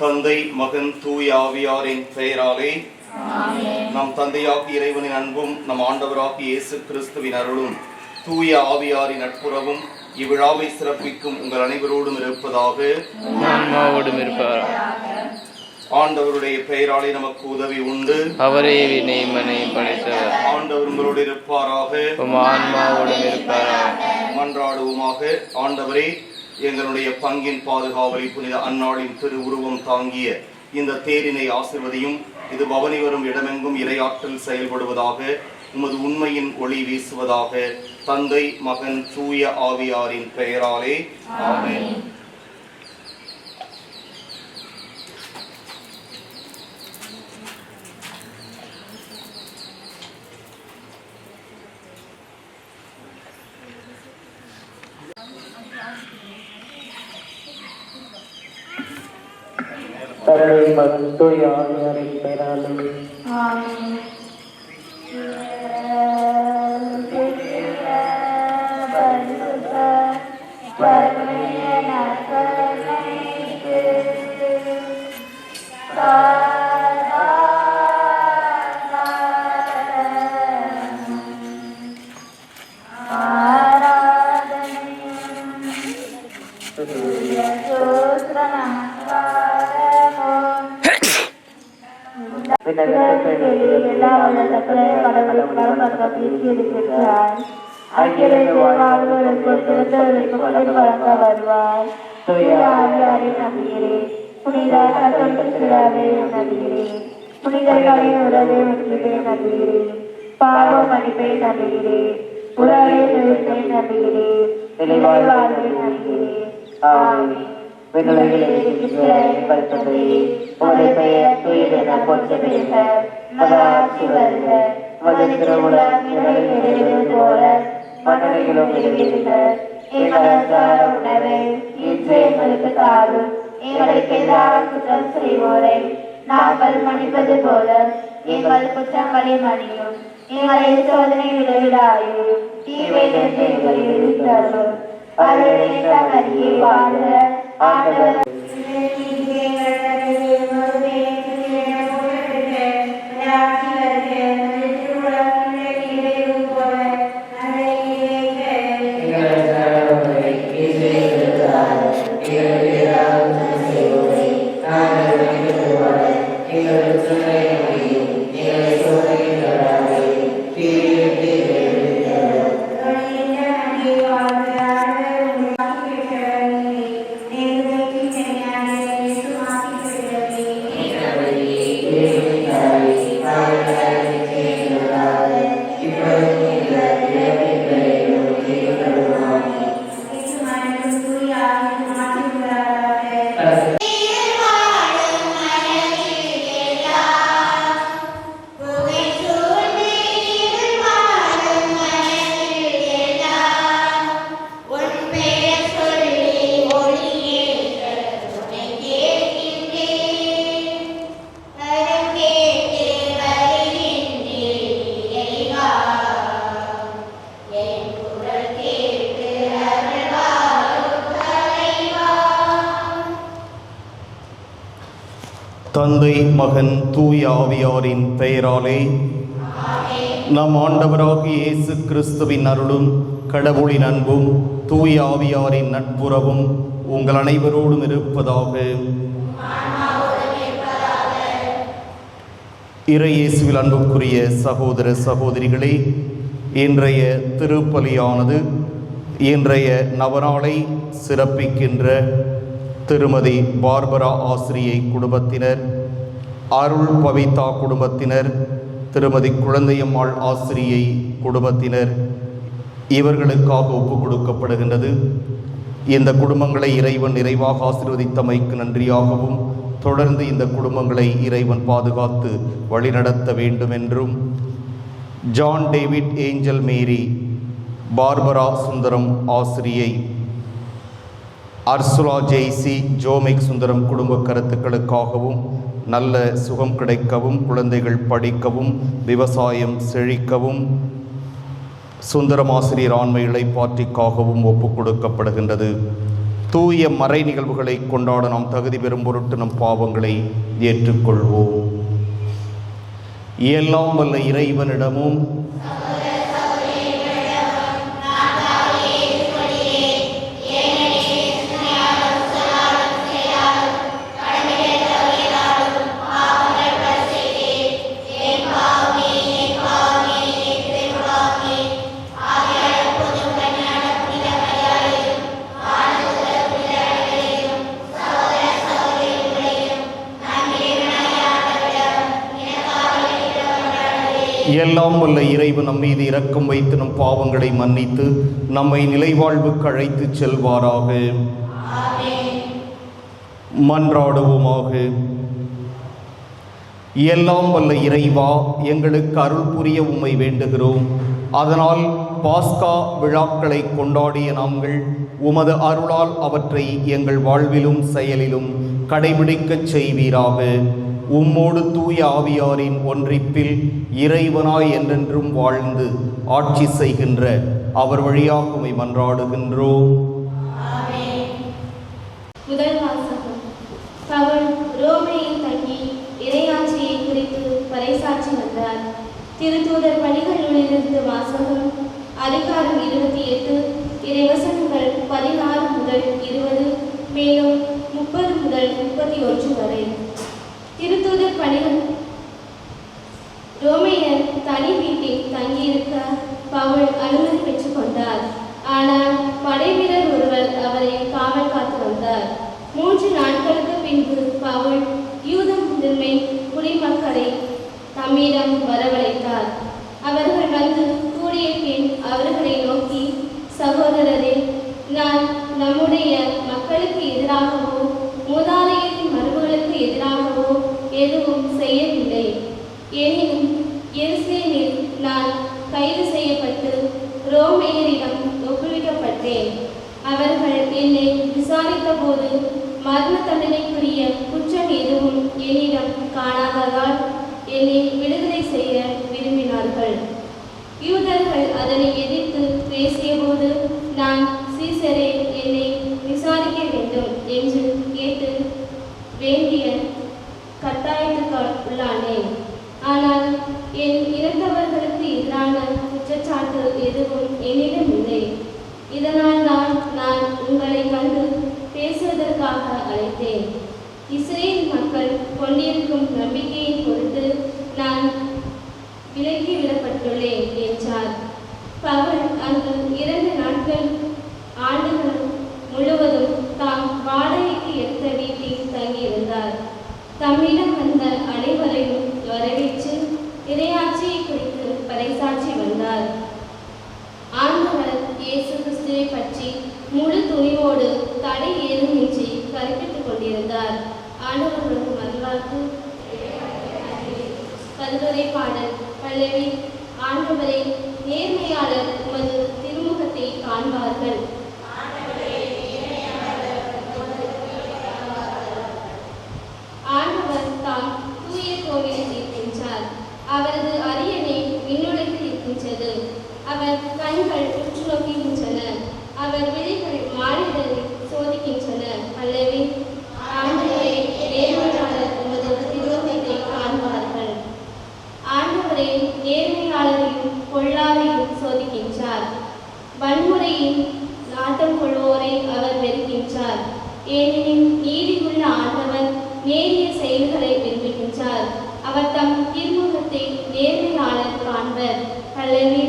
தந்தை, மகன், தூய ஆவியாரின் பெயராலே நம் தந்தையாகிய இறைவனின் அன்பும் நம் ஆண்டவராகிய இயேசு கிறிஸ்துவின் அருளும் தூய ஆவியாரின் நட்புறவும் இவ்விழாவை சிறப்பிக்கும் உங்கள் அனைவரோடும் இருப்பதாக. ஆண்டவருடைய பெயராலே நமக்கு உதவி உண்டு. அவரே வினைமனை படைத்தவர். ஆண்டவர் உங்களோடு இருப்பாராக. ஆன்மாவோடும் இருப்பாராக. மன்றாடுவோமாக. ஆண்டவரே, எங்களுடைய பங்கின் பாதுகாவலை புனித அன்னாளின் திரு உருவம் தாங்கிய இந்த தேரினை ஆசிர்வதியும். இது பவனி வரும் இடமெங்கும் இறையாற்றல் செயல்படுவதாக. உமது உண்மையின் ஒளி வீசுவதாக. தந்தை, மகன், தூய ஆவியாரின் பெயராலே ஆமென். தந்தை, மகன், தூய ஆவியாரின் பெயராலே ஆமென். பாவம் மன்னிப்பை நம்புகிறேன். உலகை நம்புகிறேன். நாங்கள் மன்னிப்பது போல எங்கள் குற்றங்களை மன்னியும். எங்களை சோதனை விளைவிடாயும். தீமை தந்தை, மகன், தூய ஆவியாரின் பெயராலே நம் ஆண்டவராகிய இயேசு கிறிஸ்துவின் அருளும் கடவுளின் அன்பும் தூய ஆவியாரின் நட்புறவும் உங்கள் அனைவரோடும் இருப்பதாக. இறை இயேசுவில் அன்புக்குரிய சகோதர சகோதரிகளே, இன்றைய திருப்பலியானது இன்றைய நவநாளை சிறப்பிக்கின்ற திருமதி பார்பரா ஆசிரியை குடும்பத்தினர், அருள் பவிதா குடும்பத்தினர், திருமதி குழந்தையம்மாள் ஆசிரியை குடும்பத்தினர் இவர்களுக்காக ஒப்புக் கொடுக்கப்படுகின்றது. இந்த குடும்பங்களை இறைவன் நிறைவாக ஆசீர்வதித்தமைக்கு நன்றியாகவும், தொடர்ந்து இந்த குடும்பங்களை இறைவன் பாதுகாத்து வழிநடத்த வேண்டும் என்றும், ஜான் டேவிட் ஏஞ்சல் மேரி, பார்பரா சுந்தரம் ஆசிரியை, அர்சுலா ஜெய்சி ஜோமிக் சுந்தரம் குடும்ப கருத்துக்களுக்காகவும், நல்ல சுகம் கிடைக்கவும், குழந்தைகள் படிக்கவும், விவசாயம் செழிக்கவும், சுந்தரம் ஆசிரியர் ஆண்மை இளைப்பாற்றிக்காகவும் ஒப்புக் கொடுக்கப்படுகின்றது. தூய மறை நிகழ்வுகளை கொண்டாட நாம் தகுதி பெறும் பொருட்டு நம் பாவங்களை ஏற்றுக்கொள்வோம். எல்லாம் வல்ல இறைவனிடமும் எல்லாம் வல்ல இறைவன் நம் மீது இரக்கம் வைத்து நம் பாவங்களை மன்னித்து நம்மை நிலைவாழ்வுக்கு அழைத்து செல்வாராக. மன்றாடுவோமாக. எல்லாம் வல்ல இறைவா, எங்களுக்கு அருள் புரிய உம்மை வேண்டுகிறோம். அதனால் பாஸ்கா விழாக்களை கொண்டாடிய நாங்கள் உமது அருளால் அவற்றை எங்கள் வாழ்விலும் செயலிலும் கடைபிடிக்கச் செய்வீராக. உம்மோடு தூய ஆவியாரின் ஒன்றிப்பில் இறைவனாய் என்றென்றும் வாழ்ந்து ஆட்சி செய்கின்ற அவர் வழியாக உம்மை மன்றாடுகின்றோம். முதல் வாசகம். பவுல் ரோமையில் தங்கி இறையாட்சியை குறித்து பறைசாற்றி வந்தார். திருத்தூதர் பணிகளிலிருந்து வாசகம். அதிகாரம் 28, இறைவசனங்கள் 16 முதல் 20, மேலும் 30 முதல் 31 வரை. திருத்தூதர் பணிகள். ரோமையர் தனி வீட்டில் தங்கியிருக்க பவுல் அனுமதி பெற்றுக் கொண்டார். ஆனால் படை வீரர் ஒருவர் அவரை காவல் காத்து வந்தார். 3 நாட்களுக்கு பின்பு பவுல் யூத முதன்மை குடிமக்களை தம்மிடம் வரவழைத்தார். அவர்கள் வந்து கூடிய பின் அவர்களை நோக்கி, சகோதரரே, நான் நம்முடைய மக்களுக்கு எதிராகவோ மூதாதையரின் மரபுகளுக்கு எதிராகவோ எதுவும் செய்யவில்லை. எனினும் எருசலேமில் நான் கைது செய்யப்பட்டு ரோமையரிடம் ஒப்புவிக்கப்பட்டேன். அவர்கள் என்னை விசாரித்த போது மரண தண்டனைக்குரிய குற்றம் எதுவும் என்னிடம் காணாததால் என்னை விடுதலை செய்ய விரும்பினார்கள். யூதர்கள் அதனை எதிர்த்து பேசியபோது நான் சீசரே என்னை விசாரிக்க வேண்டும் என்று கேட்டு வேண்டிய கட்டாயத்துக்கு உள்ளானேன். ஆனால் என் இறந்தவர்களுக்கு எதிரான குற்றச்சாட்டு எதுவும் என்னிடம் இல்லை. இதனால் நான் உங்களை கண்டு பேசுவதற்காக அழைத்தேன். இஸ்ரேல் மக்கள் கொண்டிருக்கும் நம்பிக்கையின் பொருட்டு நான் விலக்கிவிடப்பட்டுள்ளேன் என்றார். பவுல் அங்கு 2 ஆண்டுகள் முழுவதும் தாம் வாடகைக்கு எடுத்த வீட்டில் தங்கியிருந்தார். தம்மிடம் வந்த அனைவரையும் வரவேற்று இறையாட்சியை குறித்து பறைசாற்றி வந்தார். ஆண்டவர் இயேசு கிறிஸ்துவை பற்றி முழு துணிவோடு தடை ஏதுமின்றி கற்பித்துக் கொண்டிருந்தார். ஆண்டவர்களுக்கு மன்றாட்டு. கருதுரை பாடல். பல்லவி. ஆண்டவரை, நேர்மையாளர் உமது திருமுகத்தை காண்பார்கள். ஆண்டவர் தாம் தூய கோவிலில் இருக்கின்றார். அவரது அரியணை விண்ணுலகில் இருக்கின்றது. அவர் கண்கள் உற்று நோக்குகின்றன. அவர் விழிகள் மானிடரை சோதிக்கின்றன. பல்லவி. ஆண்டவரே, நேர்மையாளர் உமது திருமுகத்தை காண்பார்கள். ஆண்டவரே, நேர்மையாளரையும் பொல்லாரையும் சோதிக்கின்றார். வன்முறையின் நாட்டம் கொள்வோரை அவர் வெறுக்கின்றார். ஏனெனில் நீதியுள்ள ஆண்டவர் நேரிய செயல்களை விரும்புகின்றார். அவர் தம் திருமுகத்தை நேர்மையாளர் காண்பர். பல்லவி.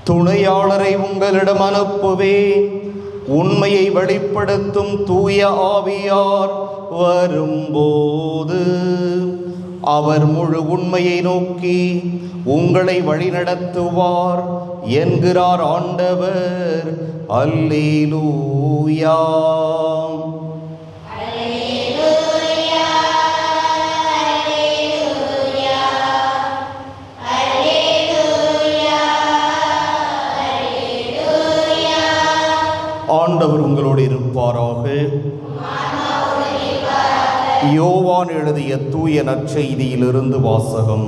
துணையாளரை உங்களிடம் அனுப்புவேன். உண்மையை வெளிப்படுத்தும் தூய ஆவியார் வரும்போது அவர் முழு உண்மையை நோக்கி உங்களை வழிநடத்துவார் என்கிறார் ஆண்டவர். அல்லேலூயா. ஆண்டவர் உங்களோடு இருப்பாராக. யோவான் எழுதிய தூய நற்செய்தியிலிருந்து வாசகம்.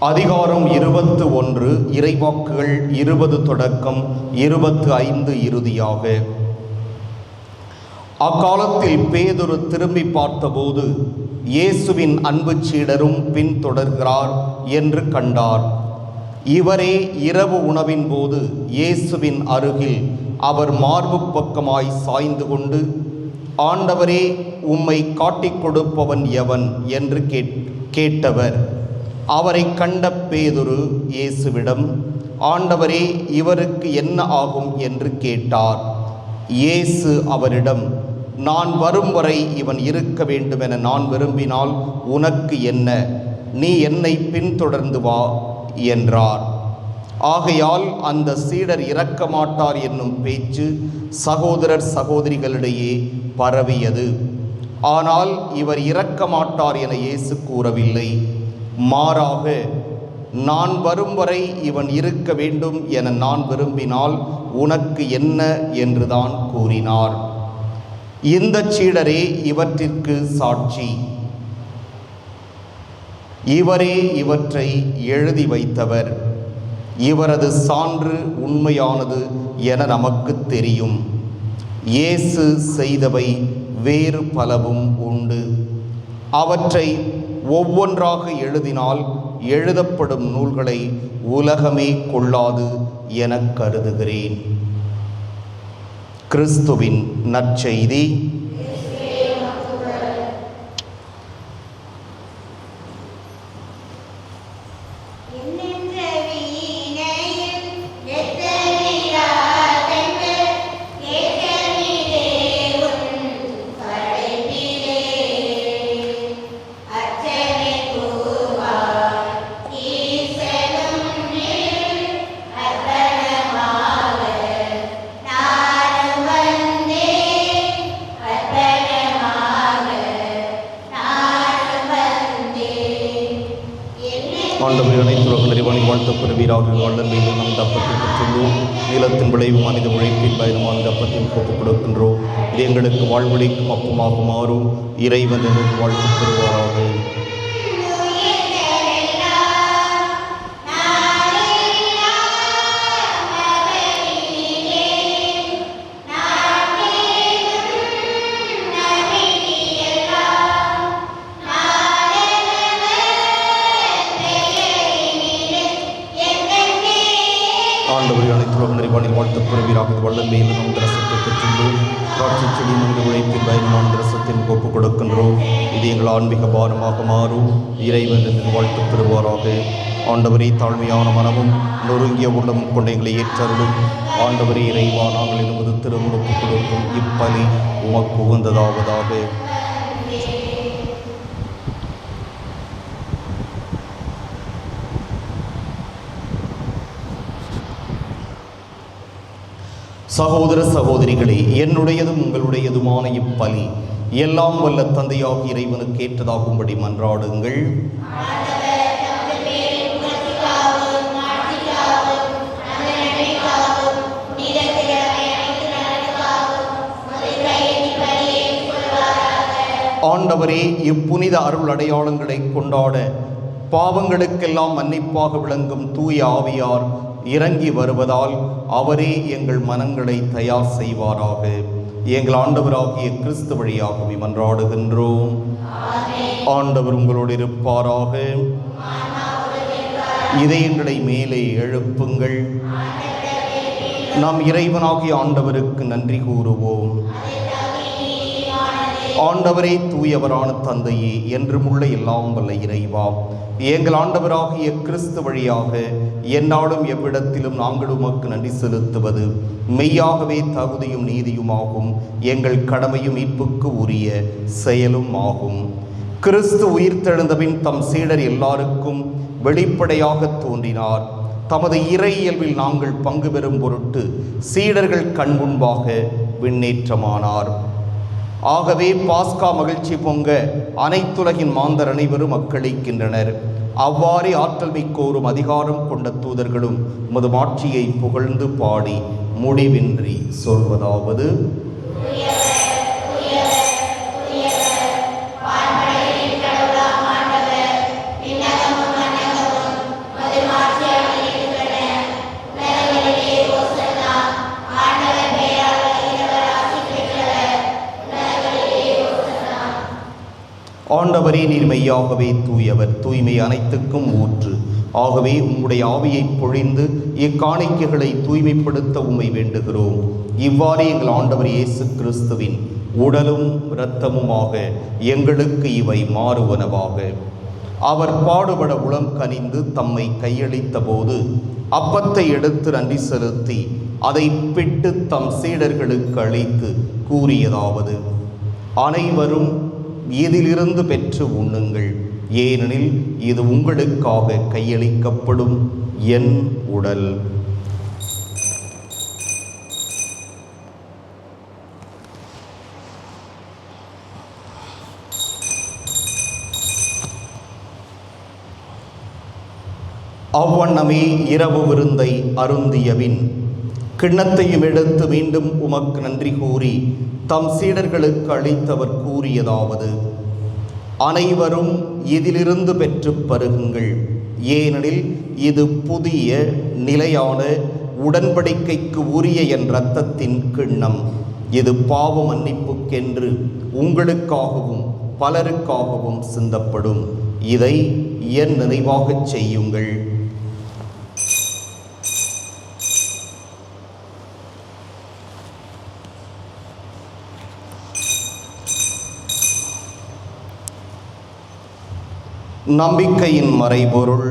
அதிகாரம் 21, இறைவாக்குகள் 20 தொடக்கம் 25 இறுதியாக. அக்காலத்தில் பேதுரு திரும்பி பார்த்தபோது இயேசுவின் அன்பு சீடரும் பின்தொடர்கிறார் என்று கண்டார். இவரே இரவு உணவின் போது இயேசுவின் அருகில் அவர் மார்பு பக்கமாய் சாய்ந்து கொண்டு, ஆண்டவரே, உம்மை காட்டிக் கொடுப்பவன் எவன் என்று கேட்டவர். அவரை கண்ட பேதுரு இயேசுவிடம், ஆண்டவரே, இவருக்கு என்ன ஆகும் என்று கேட்டார். இயேசு அவரிடம், நான் வரும் வரை இவன் இருக்க வேண்டுமென நான் விரும்பினால் உனக்கு என்ன? நீ என்னை பின்தொடர்ந்து வா என்றார். ஆகையால் அந்த சீடர் இறக்க மாட்டார் என்னும் பேச்சு சகோதரர் சகோதரிகளிடையே பரவியது. ஆனால் இவர் இறக்க மாட்டார் என இயேசு கூறவில்லை. மாறாக, நான் வரும் வரை இவன் இருக்க வேண்டும் என நான் விரும்பினால் உனக்கு என்ன என்றுதான் கூறினார். இந்த சீடரே இவற்றிற்கு சாட்சி. இவரே இவற்றை எழுதி வைத்தவர். இவரது சான்று உண்மையானது என நமக்கு தெரியும். இயேசு செய்தவை வேறு பலவும் உண்டு. அவற்றை ஒவ்வொன்றாக எழுதினால் எழுதப்படும் நூல்களை உலகமே கொள்ளாது என கருதுகிறேன். கிறிஸ்துவின் நற்செய்தி. ஆண்டவரே, அனைத்து உலகில் வாழ்த்த பெறுவீராக. வள்ளல் மீண்டும் அந்த அப்பத்தை பெற்றுள்ளோம். நீளத்தின் விளைவு மனித உழைப்பின் பயனும் அந்த அப்பத்தில் ஒப்புக் கொடுக்கின்றோம். இது எங்களுக்கு வாழ்வழிக்கும் அப்பமாக மாறும். இறைவன் எனக்கு வாழ்த்து பெறுவாராக. ஆண்டவரே, அனைத்து உலக நிறைவானில் வாழ்த்த பெறுவீராக. வள்ளல் மேலும் நம் ரசத்தை பெற்றுள்ளோம். காட்சி செடி மனித உழைப்பின் பயனுமான ரசத்தின் ஒப்புக் கொடுக்கின்றோம். இது எங்கள் ஆன்மீக பாரமாக மாறும். இறைவன் என்று வாழ்த்து பெறுவாராக. ஆண்டவரே, தாழ்மையான மனமும் நொறுங்கிய உள்ளமும் கொண்ட எங்களை ஏற்றருளும். ஆண்டவரே, இறைவா, நாங்கள் என்பது திருமுழுக்கு கொடுக்கும் இப்பலி உமக்கு உகந்ததாவதாக. சகோதர சகோதரிகளே, என்னுடையதும் உங்களுடையதுமான இப்பலி எல்லாம் வல்ல தந்தையாக இறைவனுக்கு ஏற்றதாகும்படி மன்றாடுங்கள். ஆண்டவரே, இப்புனித அருள் அடையாளங்களை கொண்டாட பாவங்களுக்கெல்லாம் மன்னிப்பாக விளங்கும் தூய ஆவியார் இறங்கி வருவதால் அவரே எங்கள் மனங்களை தயார் செய்வாராக. எங்கள் ஆண்டவராகிய கிறிஸ்து வழியாகவே மன்றாடுகின்றோம். ஆண்டவர் உங்களோடு இருப்பாராக. இதயங்களை மேலே எழுப்புங்கள். நாம் இறைவனாகிய ஆண்டவருக்கு நன்றி கூறுவோம். ஆண்டவரே, தூயவரான தந்தையே, என்றுமுள்ள எல்லாம் வல்ல இறைவா, எங்கள் ஆண்டவராகிய கிறிஸ்து வழியாக எந்நாளும் எவ்விடத்திலும் நாங்கள் உமக்கு நன்றி செலுத்துவது மெய்யாகவே தகுதியும் நீதியுமாகும், எங்கள் கடமையும் மீட்புக்கு உரிய செயலும் ஆகும். கிறிஸ்து உயிர்த்தெழுந்தபின் தம் சீடர் எல்லாருக்கும் வெளிப்படையாக தோன்றினார். தமது இறை இயல்பில் நாங்கள் பங்கு பெறும் பொருட்டு சீடர்கள் கண் முன்பாக விண்ணேற்றமானார். ஆகவே பாஸ்கா மகிழ்ச்சி பொங்க அனைத்துலகின் மாந்தர் அனைவரும் அக்களிக்கின்றனர். அவ்வாறே ஆற்றல் மிக்கோரும் அதிகாரம் கொண்ட தூதர்களும் உமது மாட்சியை புகழ்ந்து பாடி முடிவின்றி சொல்வதாவது: ஆண்டவரே, நீர் மெய்யாகவே தூயவர், தூய்மை அனைத்துக்கும் ஊற்று. ஆகவே உம்முடைய ஆவியை பொழிந்து இக்காணிக்கைகளை தூய்மைப்படுத்த உம்மை வேண்டுகிறோம். இவ்வாறே எங்கள் ஆண்டவர் இயேசு கிறிஸ்துவின் உடலும் இரத்தமுமாக எங்களுக்கு இவை மாறுவனவாக. அவர் பாடுபட உளம் கனிந்து தம்மை கையளித்த போது அப்பத்தை எடுத்து நன்றி செலுத்தி அதை பிட்டு தம் சீடர்களுக்கு அளித்து கூறியதாவது: அனைவரும் இதிலிருந்து பெற்று உண்ணுங்கள், ஏனெனில் இது உங்களுக்காக கையளிக்கப்படும் என் உடல். அவ்வண்ணமே இரவு விருந்தை அருந்தியபின் கிண்ணத்தையும் எடுத்து மீண்டும் உமக்கு நன்றி கூறி தம் சீடர்களுக்கு அளித்தவர் கூறியதாவது: அனைவரும் இதிலிருந்து பெற்று பருகுங்கள், ஏனெனில் இது புதிய நிலையான உடன்படிக்கைக்கு உரிய என் இரத்தத்தின் கிண்ணம். இது பாவ மன்னிப்புக்கென்று உங்களுக்காகவும் பலருக்காகவும் சிந்தப்படும். இதை என் நினைவாகச் செய்யுங்கள். நம்பிக்கையின் மறைபொருள்.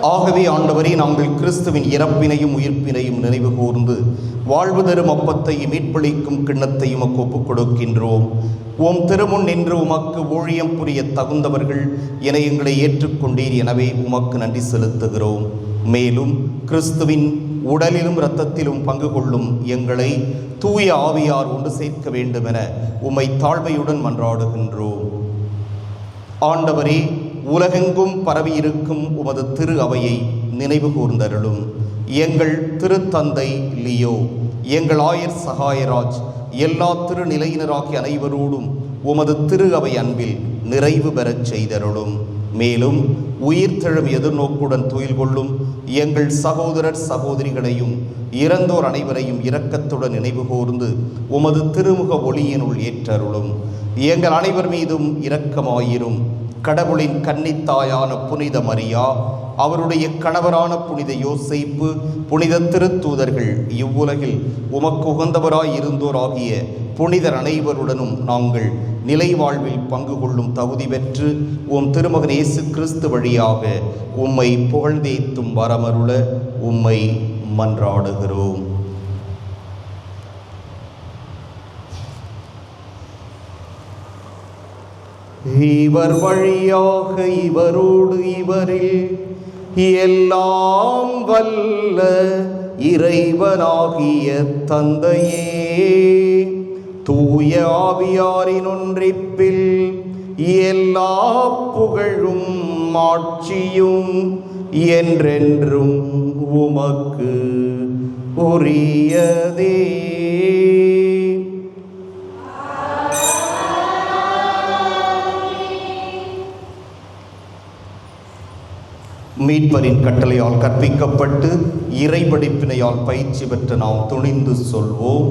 ஆகவே ஆண்டவரே, நாங்கள் கிறிஸ்துவின் இறப்பினையும் உயிர்ப்பினையும் நினைவு கூர்ந்து வாழ்வு தரும் அப்பத்தையும் மீட்பளிக்கும் கிண்ணத்தையும் உமக்கு ஒப்புக் கொடுக்கின்றோம். உம் திருமுன் நின்று உமக்கு ஊழியம் புரிய தகுந்தவர்கள் என எங்களை ஏற்றுக்கொண்டீர். எனவே உமக்கு நன்றி செலுத்துகிறோம். மேலும் கிறிஸ்துவின் உடலிலும் இரத்தத்திலும் பங்கு கொள்ளும் எங்களை தூய ஆவியார் ஒன்று சேர்க்க வேண்டுமென உம்மை தாழ்மையுடன் மன்றாடுகின்றோம். ஆண்டவரே, உலகெங்கும் பரவியிருக்கும் உமது திரு அவையை நினைவு கூர்ந்தருளும். எங்கள் திருத்தந்தை லியோ, எங்கள் ஆயர் சகாயராஜ், எல்லா திருநிலையினராகிய அனைவரோடும் உமது திரு அவை அன்பில் நிறைவு பெறச் செய்தருளும். மேலும் உயிர்த்தெழும் எதிர்நோக்குடன் துயில் கொள்ளும் எங்கள் சகோதரர் சகோதரிகளையும் இறந்தோர் அனைவரையும் இரக்கத்துடன் நினைவு கூர்ந்து உமது திருமுக ஒளியினுள் ஏற்றருளும். எங்கள் அனைவர் மீதும் இரக்கமாயிரும். கடவுளின் கன்னித்தாயான புனித மரியா, அவருடைய கணவரான புனித யோசேப்பு, புனித திருத்தூதர்கள், இவ்வுலகில் உமக்கு உகந்தவராய் இருந்தோராகிய புனிதர் அனைவருடனும் நாங்கள் நிலை வாழ்வில் பங்கு கொள்ளும் தகுதி பெற்று உம் திருமகன் இயேசு கிறிஸ்து வழியாக உம்மை புகழ்ந்தேத்தும் வரமருள உம்மை மன்றாடுகிறோம். இவர் வழியாக இவரோடு இவரில் எல்லாம் வல்ல இறைவனாகிய தந்தையே, தூய ஆவியாரின் ஒன்றிப்பில் எல்லா புகழும் ஆட்சியும் என்றென்றும் உமக்கு உரியதே. மீட்பரின் கட்டளையால் கற்பிக்கப்பட்டு இறைபடிப்பினையால் பயிற்சி பெற்ற நாம் துணிந்து சொல்வோம்: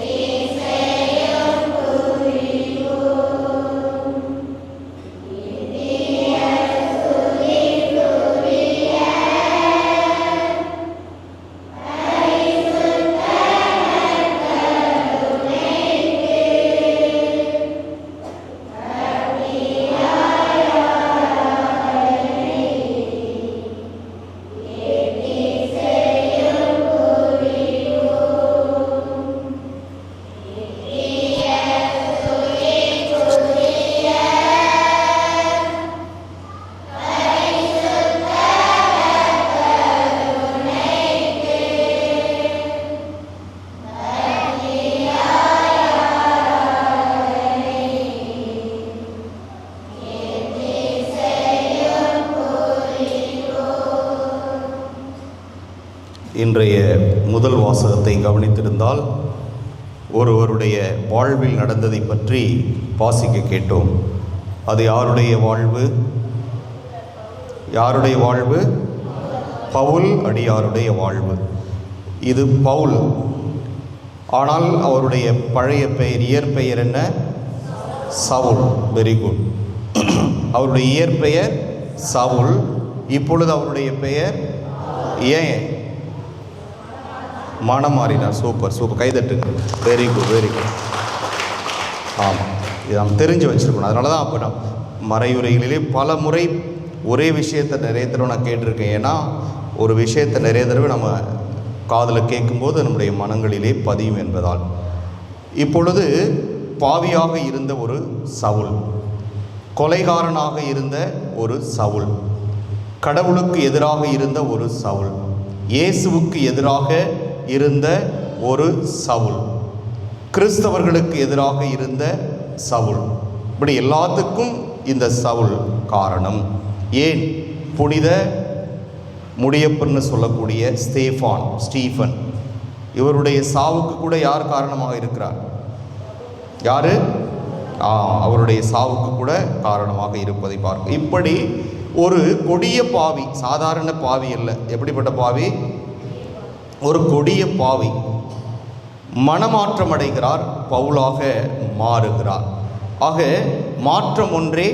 இன்றைய முதல் வாசகத்தை கவனித்திருந்தால் ஒருவருடைய வாழ்வில் நடந்ததை பற்றி வாசிக்க கேட்டோம். அது யாருடைய வாழ்வு? யாருடைய வாழ்வு? பவுல் அடியாருடைய வாழ்வு. இது பவுல். ஆனால் அவருடைய பழைய பெயர், இயற்பெயர் என்ன? சவுல். Very good. அவருடைய இயற்பெயர் சவுல். இப்பொழுது அவருடைய பெயர் ஏன் மனம் மாறினார்? சூப்பர் சூப்பர், கைதட்டுங்க. Very good very good. ஆமாம், இது நாம் தெரிஞ்சு வச்சுருக்கணும். அதனால தான் அப்போ நான் மறையுரைகளிலே பல முறை ஒரே விஷயத்தை நிறைய தடவை நான் கேட்டிருக்கேன். ஏன்னா ஒரு விஷயத்தை நிறைய தடவை நம்ம காதில் கேட்கும்போது நம்முடைய மனங்களிலே பதியும் என்பதால். இப்பொழுது பாவியாக இருந்த ஒரு சவுல், கொலைகாரனாக இருந்த ஒரு சவுல், கடவுளுக்கு எதிராக இருந்த ஒரு சவுல், இயேசுவுக்கு எதிராக இருந்த ஒரு சவுல், கிறிஸ்தவர்களுக்கு எதிராக இருந்த சவுல், இப்படி எல்லாத்துக்கும் இந்த சவுல் காரணம். ஏன் புனித முடியப்பன்னு சொல்லக்கூடிய ஸ்டீஃபன் இவருடைய சாவுக்கு கூட யார் காரணமாக இருக்கிறார்? யாரு? அவருடைய சாவுக்கு கூட காரணமாக இருப்பதை பார்க்க. இப்படி ஒரு கொடிய பாவி, சாதாரண பாவி அல்ல. எப்படிப்பட்ட பாவி? ஒரு கொடிய பாவி மனமாற்றம் அடைகிறார், பவுலாக மாறுகிறார். ஆக மாற்றம் ஒன்றே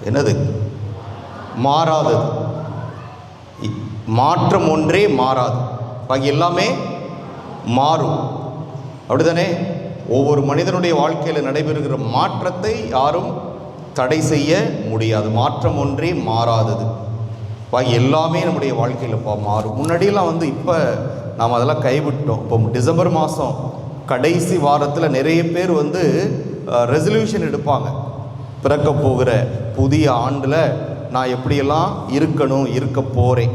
என்னது? மாறாதது. மாற்றம் ஒன்றே மாறாது, பாக்கி எல்லாமே மாறும். அப்படிதானே? ஒவ்வொரு மனிதனுடைய வாழ்க்கையில் நடைபெறுகிற மாற்றத்தை யாரும் தடை செய்ய முடியாது. மாற்றம் ஒன்றே மாறாதது, பாக்கி எல்லாமே நம்முடைய வாழ்க்கையில் மாறும். முன்னாடியெல்லாம் இப்போ நாம் அதெல்லாம் கைவிட்டோம். இப்போ டிசம்பர் மாதம் கடைசி வாரத்தில் நிறைய பேர் ரெசல்யூஷன் எடுப்பாங்க. பிறக்க போகிற புதிய ஆண்டில் நான் எப்படியெல்லாம் இருக்க போகிறேன்.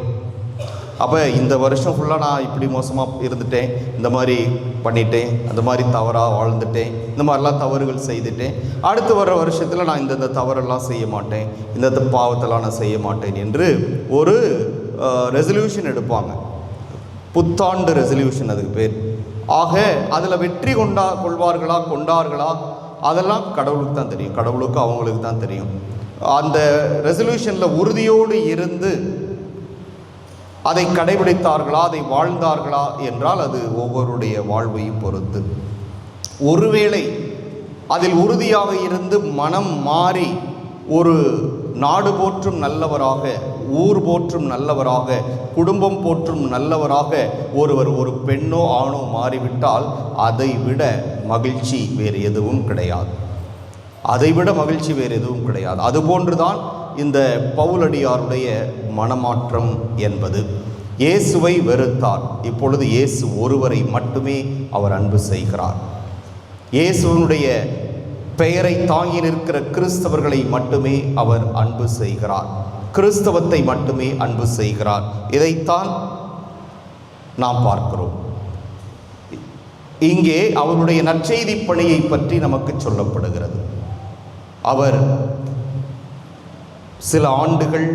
அப்போ இந்த வருஷம் ஃபுல்லாக நான் இப்படி மோசமாக இருந்துட்டேன், இந்த மாதிரி பண்ணிட்டேன், அந்த மாதிரி தவறாக வாழ்ந்துட்டேன், இந்த மாதிரிலாம் தவறுகள் செய்துட்டேன், அடுத்து வர்ற வருஷத்தில் நான் இந்த தவறெல்லாம் செய்ய மாட்டேன், இந்த பாவத்தெல்லாம் நான் செய்ய மாட்டேன் என்று ஒரு ரெசல்யூஷன் எடுப்பாங்க. புத்தாண்டு ரெசல்யூஷன் அதுக்கு பேர். ஆக அதில் வெற்றி கொண்டார்களா அதெல்லாம் கடவுளுக்கு தான் தெரியும். கடவுளுக்கு அவங்களுக்கு தான் தெரியும். அந்த ரெசல்யூஷனில் உறுதியோடு இருந்து அதை கடைபிடித்தார்களா, அதை வாழ்ந்தார்களா என்றால் அது ஒவ்வொருடைய வாழ்வையும் பொறுத்து. ஒருவேளை அதில் உறுதியாக இருந்து மனம் மாறி ஒரு நாடு போற்றும் நல்லவராக, ஊர் போற்றும் நல்லவராக, குடும்பம் போற்றும் நல்லவராக ஒருவர், ஒரு பெண்ணோ ஆணோ மாறிவிட்டால் அதை விட மகிழ்ச்சி வேறு எதுவும் கிடையாது. அதைவிட மகிழ்ச்சி வேறு எதுவும் கிடையாது. அதுபோன்றுதான் இந்த பவுலடியாருடைய மனமாற்றம் என்பது. இயேசுவை வெறுத்தார், இப்பொழுது இயேசு ஒருவரை மட்டுமே அவர் அன்பு செய்கிறார். இயேசுவனுடைய பெயரை தாங்கி நிற்கிற கிறிஸ்தவர்களை மட்டுமே அவர் அன்பு செய்கிறார். கிறிஸ்தவத்தை மட்டுமே அன்பு செய்கிறார். இதைத்தான் நாம் பார்க்கிறோம். இங்கே அவருடைய நற்செய்தி பணியை பற்றி நமக்கு சொல்லப்படுகிறது. அவர் சில ஆண்டுகள்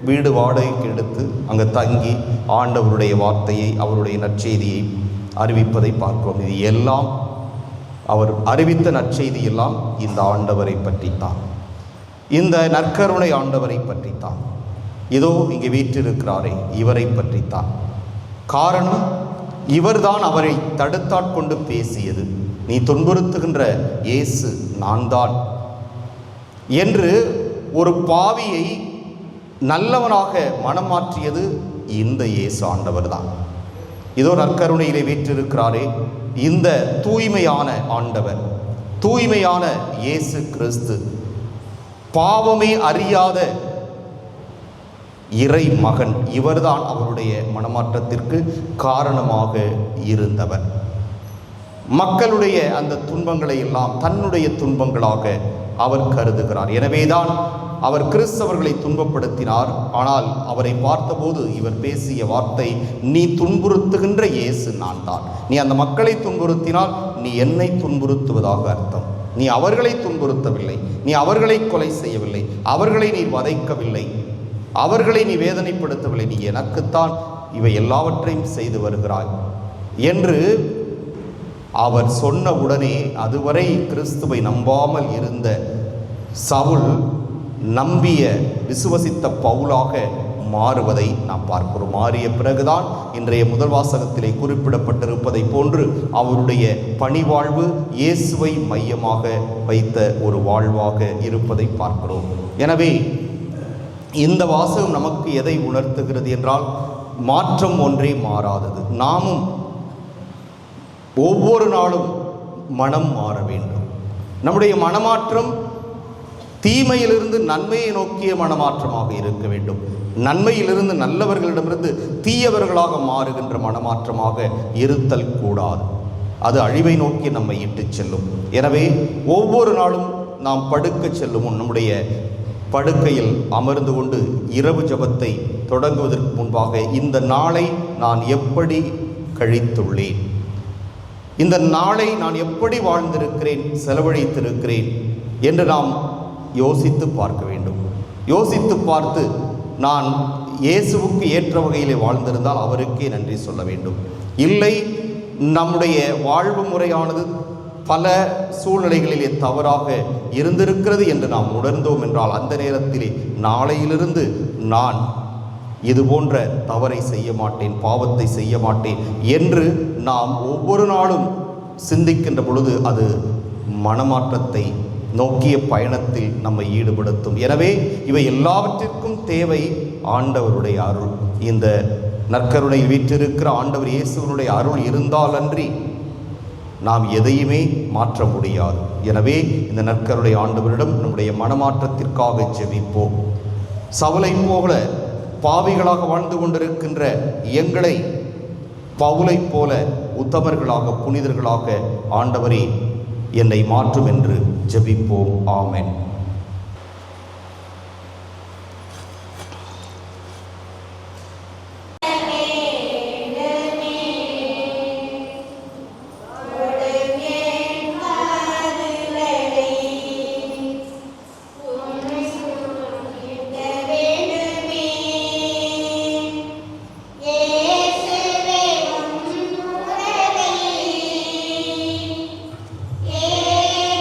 வீடு வாடகைக்கு எடுத்து அங்கே தங்கி ஆண்டவருடைய வார்த்தையை, அவருடைய நற்செய்தியை அறிவிப்பதை பார்க்கிறோம். இது எல்லாம் அவர் அறிவித்த நற்செய்தி எல்லாம் இந்த ஆண்டவரை பற்றித்தான், இந்த நற்கருணை ஆண்டவரை பற்றித்தான். இதோ இங்கே வீற்றிருக்கிறாரே இவரை பற்றித்தான். காரணம், இவர்தான் அவரை தடுத்தாட்கொண்டு பேசியது. நீ துன்புறுத்துகின்ற இயேசு நான் தான் என்று ஒரு பாவியை நல்லவனாக மனம் மாற்றியது இந்த இயேசு ஆண்டவர் தான். இதோ நற்கருணையிலே வீற்றிருக்கிறாரே இந்த தூய்மையான ஆண்டவர், தூய்மையான இயேசு கிறிஸ்து, பாவமே அறியாத இறை மகன், இவர்தான் அவருடைய மனமாற்றத்திற்கு காரணமாக இருந்தவர். மக்களுடைய அந்த துன்பங்களை எல்லாம் தன்னுடைய துன்பங்களாக அவர் கருதுகிறார். எனவேதான் அவர் கிறிஸ்தவர்களை துன்பப்படுத்தினார். ஆனால் அவரை பார்த்தபோது இவர் பேசிய வார்த்தை, நீ துன்புறுத்துகின்ற இயேசு நான் தான். நீ அந்த மக்களை துன்புறுத்தினால் நீ என்னை துன்புறுத்துவதாக அர்த்தம். நீ அவர்களை துன்புறுத்தவில்லை, நீ அவர்களை கொலை செய்யவில்லை, அவர்களை நீ வதைக்கவில்லை, அவர்களை நீ வேதனைப்படுத்தவில்லை, நீ எனக்குத்தான் இவை எல்லாவற்றையும் செய்து வருகிறாய் என்று அவர் சொன்ன உடனே அதுவரை கிறிஸ்துவை நம்பாமல் இருந்த சவுல் நம்பிய விசுவசித்த பவுலாக மாறுவதை நாம் பார்க்கிறோம். மாறிய பிறகுதான் இன்றைய முதல் வாசகத்திலே குறிப்பிடப்பட்டிருப்பதை போன்று அவருடைய பணிவாழ்வு இயேசுவை மையமாக வைத்த ஒரு வாழ்வாக இருப்பதை பார்க்கிறோம். எனவே இந்த வாசகம் நமக்கு எதை உணர்த்துகிறது என்றால், மாற்றம் ஒன்றே மாறாதது. நாமும் ஒவ்வொரு நாளும் மனம் மாற வேண்டும். நம்முடைய மனமாற்றம் தீமையிலிருந்து நன்மையை நோக்கிய மனமாற்றமாக இருக்க வேண்டும். நன்மையிலிருந்து நல்லவர்களிடமிருந்து தீயவர்களாக மாறுகின்ற மனமாற்றமாக இருத்தல் கூடாது. அது அழிவை நோக்கி நம்மை இட்டு செல்லும். எனவே ஒவ்வொரு நாளும் நாம் படுக்க செல்லும் முன் நம்முடைய படுக்கையில் அமர்ந்து கொண்டு இரவு ஜெபத்தை தொடங்குவதற்கு முன்பாக இந்த நாளை நான் எப்படி கழித்துள்ளேன், இந்த நாளை நான் எப்படி வாழ்ந்திருக்கிறேன், செலவழித்திருக்கிறேன் என்று நாம் யோசித்து பார்க்க வேண்டும். யோசித்து பார்த்து நான் இயேசுவுக்கு ஏற்ற வகையிலே வாழ்ந்திருந்தால் அவருக்கே நன்றி சொல்ல வேண்டும். இல்லை, நம்முடைய வாழ்வு முறையானது பல சூழ்நிலைகளிலே தவறாக இருந்திருக்கிறது என்று நாம் உணர்ந்தோம் என்றால் அந்த நேரத்திலே நாளையிலிருந்து நான் இது போன்ற தவறை செய்ய மாட்டேன், பாவத்தை செய்ய மாட்டேன் என்று நாம் ஒவ்வொரு நாளும் சிந்திக்கின்ற பொழுது அது மனமாற்றத்தை நோக்கிய பயணத்தில் நம்மை ஈடுபடுத்தும். எனவே இவை எல்லாவற்றிற்கும் தேவை ஆண்டவருடைய அருள். இந்த நற்கருணை வீற்றிருக்கிற ஆண்டவர் இயேசுவனுடைய அருள் இருந்தாலன்றி நாம் எதையுமே மாற்ற முடியாது. எனவே இந்த நற்கருணை ஆண்டவரிடம் நம்முடைய மனமாற்றத்திற்காக ஜெபிப்போம். சவுலை போல பாவிகளாக வாழ்ந்து கொண்டிருக்கின்ற எங்களை பவுலை போல உத்தமர்களாக புனிதர்களாக ஆண்டவரே என்னை மாற்றும் என்று ஜெபிப்போம். ஆமென். ஏற்க வேண்டுமே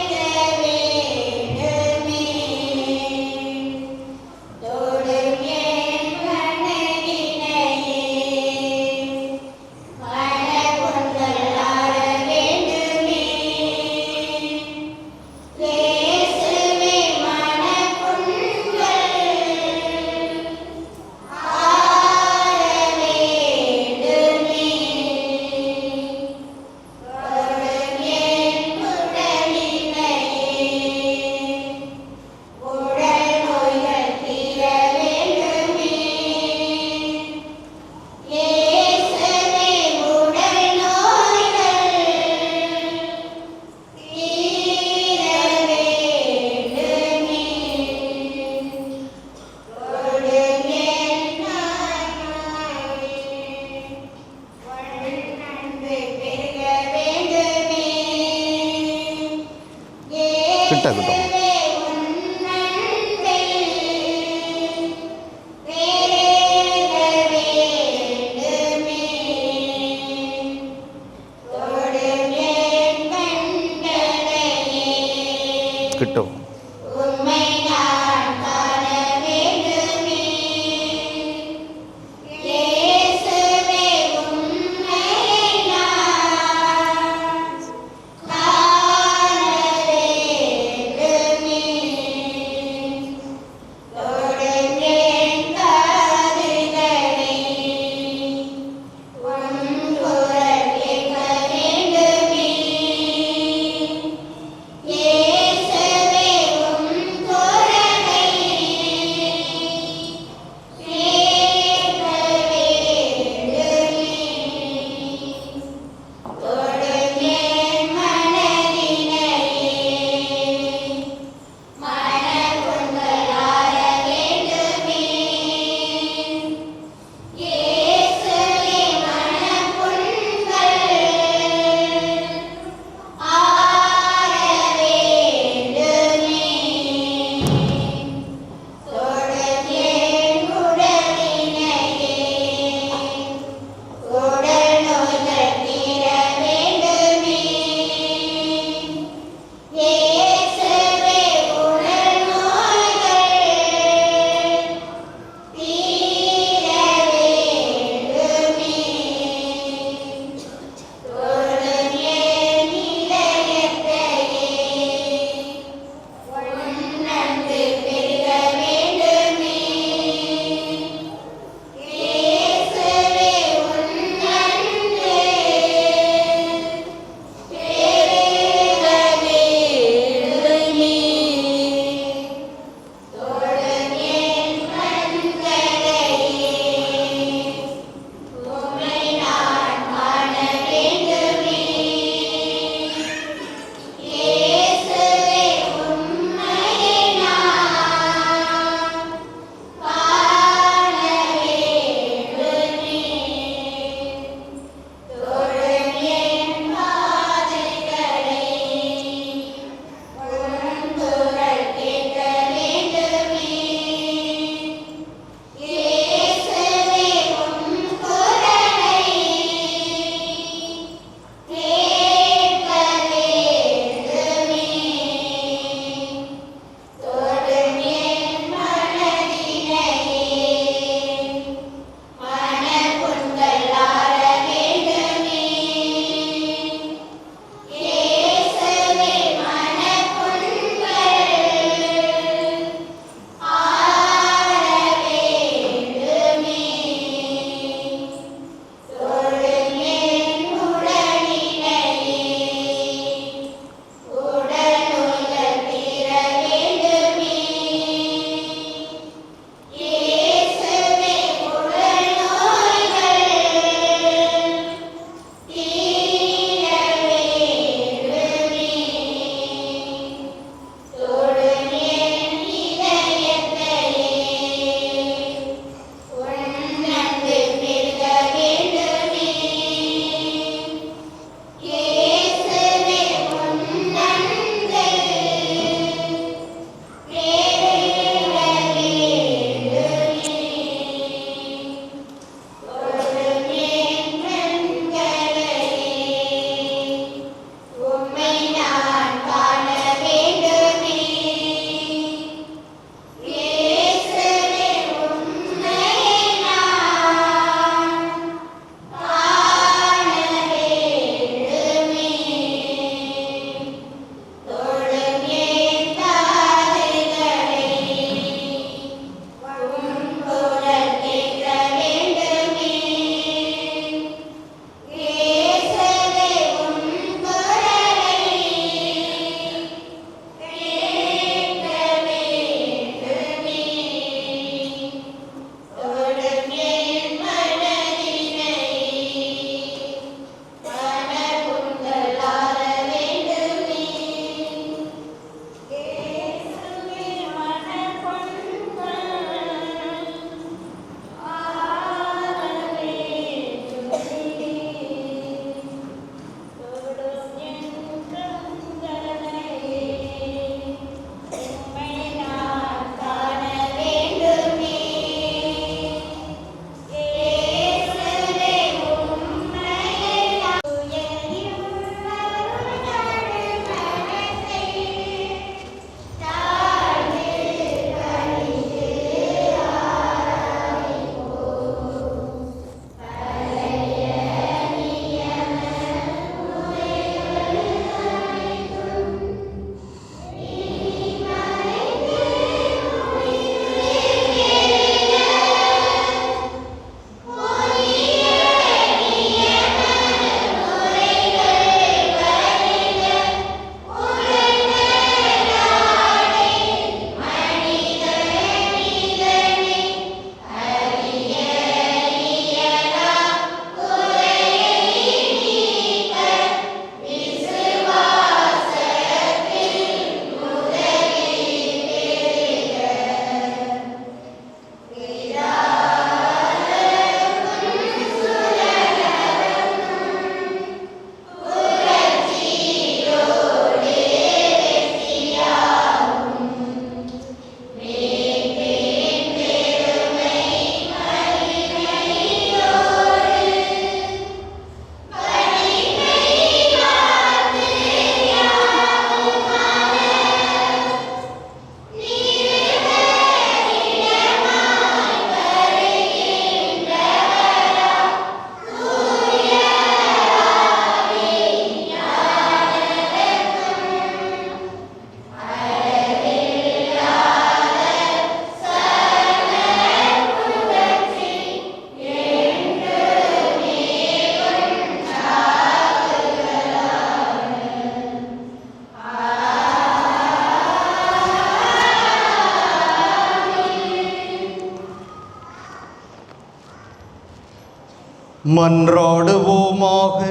மன்றாடுவோமாக.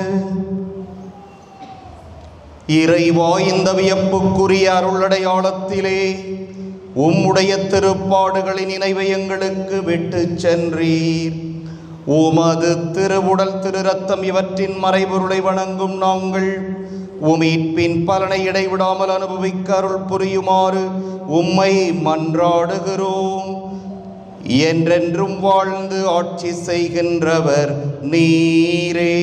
இறைவா, இந்த வியப்புக்குரிய அருளடையாளத்திலே உம்முடைய திருப்பாடுகளின் நினைவை எங்களுக்கு விட்டு சென்றீர். உமது திருவுடல் திரு ரத்தம் இவற்றின் மறைபொருளை வணங்கும் நாங்கள் உமீட்பின் பலனை இடைவிடாமல் அனுபவிக்க அருள் புரியுமாறு உம்மை மன்றாடுகிறோம். என்றென்றும் வாழ்ந்து ஆட்சி செய்கின்றவர் நீரே.